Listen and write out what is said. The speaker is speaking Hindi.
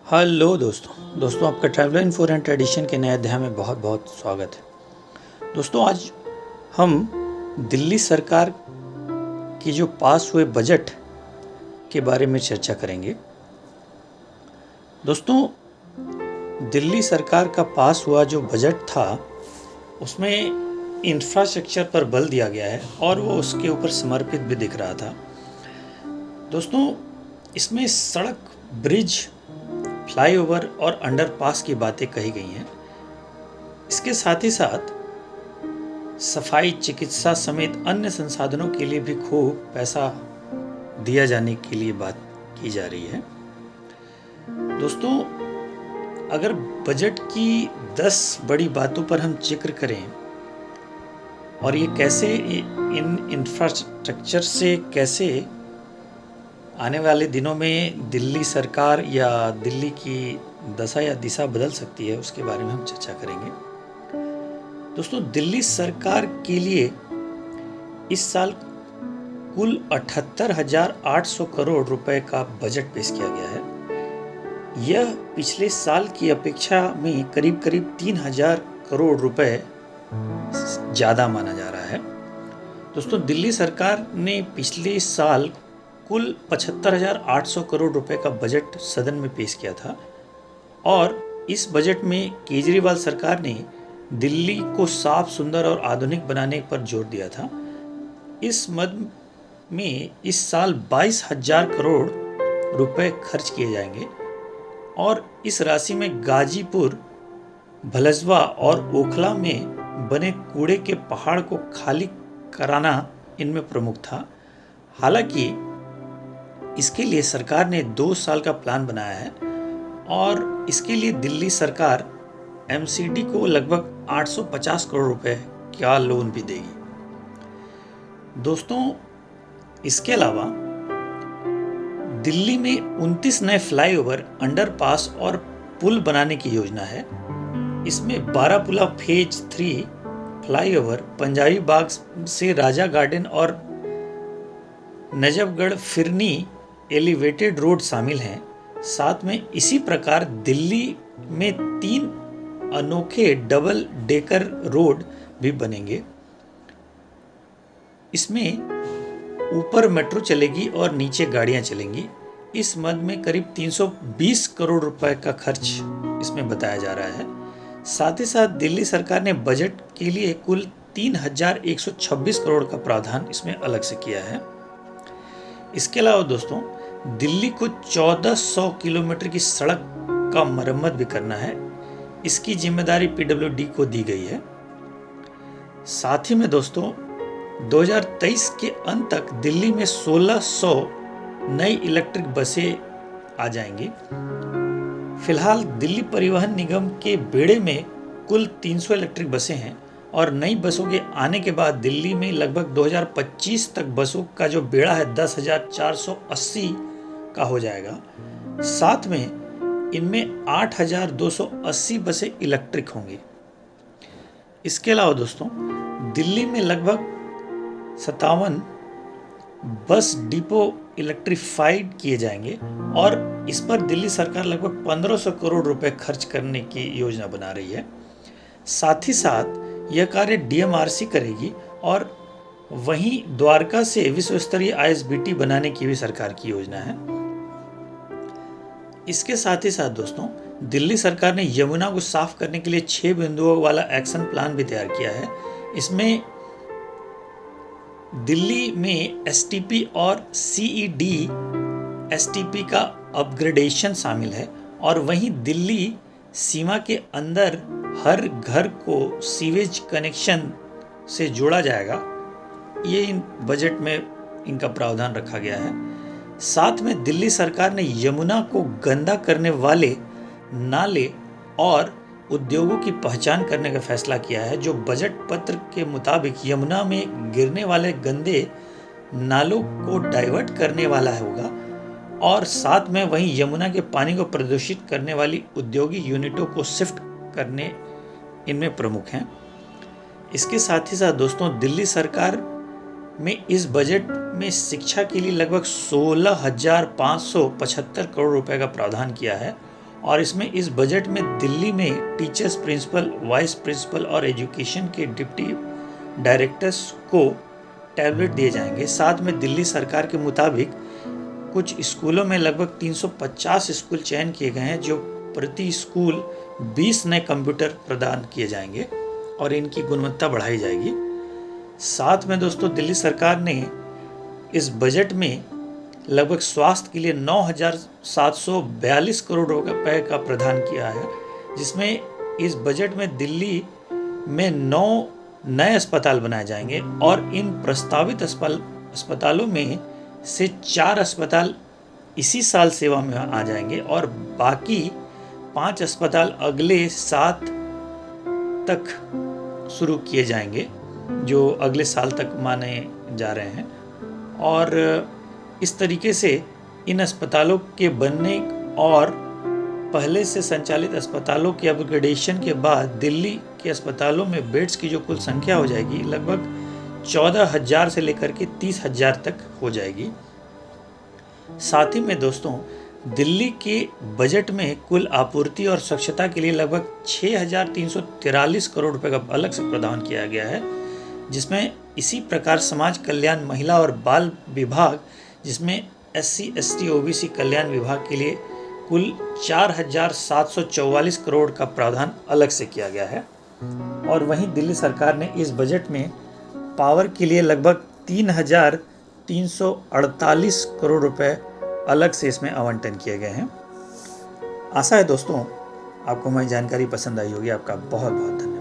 हेलो दोस्तों आपका ट्रैवलर इन्फो एंड ट्रेडिशन के नए अध्याय में बहुत बहुत स्वागत है। दोस्तों आज हम दिल्ली सरकार की जो पास हुए बजट के बारे में चर्चा करेंगे। दोस्तों दिल्ली सरकार का पास हुआ जो बजट था उसमें इंफ्रास्ट्रक्चर पर बल दिया गया है और वो उसके ऊपर समर्पित भी दिख रहा था। दोस्तों इसमें सड़क, ब्रिज, फ्लाईओवर और अंडरपास की बातें कही गई हैं। इसके साथ ही साथ सफाई, चिकित्सा समेत अन्य संसाधनों के लिए भी खूब पैसा दिया जाने के लिए बात की जा रही है। दोस्तों अगर बजट की 10 बड़ी बातों पर हम जिक्र करें और ये कैसे इन इंफ्रास्ट्रक्चर से कैसे आने वाले दिनों में दिल्ली सरकार या दिल्ली की दशा या दिशा बदल सकती है, उसके बारे में हम चर्चा करेंगे। दोस्तों दिल्ली सरकार के लिए इस साल कुल 78,800 करोड़ रुपए का बजट पेश किया गया है। यह पिछले साल की अपेक्षा में करीब 3,000 करोड़ रुपए ज़्यादा माना जा रहा है। दोस्तों दिल्ली सरकार ने पिछले साल कुल 75,800 करोड़ रुपए का बजट सदन में पेश किया था और इस बजट में केजरीवाल सरकार ने दिल्ली को साफ, सुंदर और आधुनिक बनाने पर जोर दिया था। इस मद में इस साल 22,000 करोड़ रुपए खर्च किए जाएंगे और इस राशि में गाजीपुर, भलसवा और ओखला में बने कूड़े के पहाड़ को खाली कराना इनमें प्रमुख था। हालांकि इसके लिए सरकार ने 2 साल का प्लान बनाया है और इसके लिए दिल्ली सरकार एमसीडी को लगभग 850 करोड़ रुपए का लोन भी देगी। दोस्तों इसके अलावा दिल्ली में 29 नए फ्लाईओवर, अंडरपास और पुल बनाने की योजना है। इसमें बारापुला फेज 3 फ्लाईओवर, पंजाबी बाग से राजा गार्डन और नजफगढ़ फिरनी एलिवेटेड रोड शामिल हैं। साथ में इसी प्रकार दिल्ली में 3 अनोखे डबल डेकर रोड भी बनेंगे। इसमें ऊपर मेट्रो चलेगी और नीचे गाड़ियां चलेंगी। इस मद में करीब 320 करोड़ रुपए का खर्च इसमें बताया जा रहा है। साथ ही साथ दिल्ली सरकार ने बजट के लिए कुल 3,126 करोड़ का प्रावधान इसमें अलग से किया है। इसके अलावा दोस्तों दिल्ली को 1400 किलोमीटर की सड़क का मरम्मत भी करना है। इसकी जिम्मेदारी पीडब्ल्यूडी को दी गई है। साथ ही में दोस्तों 2023 के अंत तक दिल्ली में 1600 नई इलेक्ट्रिक बसें आ जाएंगी। फिलहाल दिल्ली परिवहन निगम के बेड़े में कुल 300 इलेक्ट्रिक बसें हैं और नई बसों के आने के बाद दिल्ली में लगभग 2025 तक बसों का जो बेड़ा है 10,480 का हो जाएगा। साथ में इनमें 8,280 बसें इलेक्ट्रिक होंगी। इसके अलावा दोस्तों दिल्ली में लगभग 57 बस डिपो इलेक्ट्रीफाइड किए जाएंगे और इस पर दिल्ली सरकार लगभग 1,500 करोड़ रुपए खर्च करने की योजना बना रही है। साथ ही साथ यह कार्य डीएमआरसी करेगी और वहीं द्वारका से विश्व स्तरीय आईएसबीटी बनाने की भी सरकार की योजना है। इसके साथ ही साथ दोस्तों दिल्ली सरकार ने यमुना को साफ करने के लिए 6 बिंदुओं वाला एक्शन प्लान भी तैयार किया है। इसमें दिल्ली में एसटीपी और सीईडी एसटीपी का अपग्रेडेशन शामिल है और वहीं दिल्ली सीमा के अंदर हर घर को सीवेज कनेक्शन से जोड़ा जाएगा। ये इन बजट में इनका प्रावधान रखा गया है। साथ में दिल्ली सरकार ने यमुना को गंदा करने वाले नाले और उद्योगों की पहचान करने का फैसला किया है, जो बजट पत्र के मुताबिक यमुना में गिरने वाले गंदे नालों को डाइवर्ट करने वाला होगा और साथ में वहीं यमुना के पानी को प्रदूषित करने वाली औद्योगिक यूनिटों को शिफ्ट करने इनमें प्रमुख हैं। इसके साथ ही साथ दोस्तों दिल्ली सरकार में इस बजट में शिक्षा के लिए लगभग 16,575 करोड़ रुपए का प्रावधान किया है और इसमें इस बजट में दिल्ली में टीचर्स, प्रिंसिपल, वाइस प्रिंसिपल और एजुकेशन के डिप्टी डायरेक्टर्स को टैबलेट दिए जाएंगे। साथ में दिल्ली सरकार के मुताबिक कुछ स्कूलों में लगभग 350 स्कूल चयन किए गए हैं, जो प्रति स्कूल 20 नए कंप्यूटर प्रदान किए जाएंगे और इनकी गुणवत्ता बढ़ाई जाएगी। साथ में दोस्तों दिल्ली सरकार ने इस बजट में लगभग स्वास्थ्य के लिए 9,742 करोड़ रुपए का प्रावधान किया है, जिसमें इस बजट में दिल्ली में 9 नए अस्पताल बनाए जाएंगे और इन प्रस्तावित अस्पतालों में से 4 अस्पताल इसी साल सेवा में आ जाएंगे और बाकी 5 अस्पताल अगले 7 तक शुरू किए जाएंगे, जो अगले साल तक माने जा रहे हैं। और इस तरीके से इन अस्पतालों के बनने और पहले से संचालित अस्पतालों के अपग्रेडेशन के बाद दिल्ली के अस्पतालों में बेड्स की जो कुल संख्या हो जाएगी लगभग 14,000 से लेकर के 30,000 तक हो जाएगी। साथ ही में दोस्तों दिल्ली के बजट में कुल आपूर्ति और स्वच्छता के लिए लगभग 6,343 करोड़ रुपए का अलग से प्रावधान किया गया है, जिसमें इसी प्रकार समाज कल्याण, महिला और बाल विभाग, जिसमें SC, ST, OBC कल्याण विभाग के लिए कुल 4,744 करोड़ का प्रावधान अलग से किया गया है। और वहीं दिल्ली सरकार ने इस बजट में पावर के लिए लगभग 3,348 करोड़ रुपए अलग से इसमें आवंटन किए गए हैं। आशा है दोस्तों आपको हमारी जानकारी पसंद आई होगी। आपका बहुत बहुत धन्यवाद।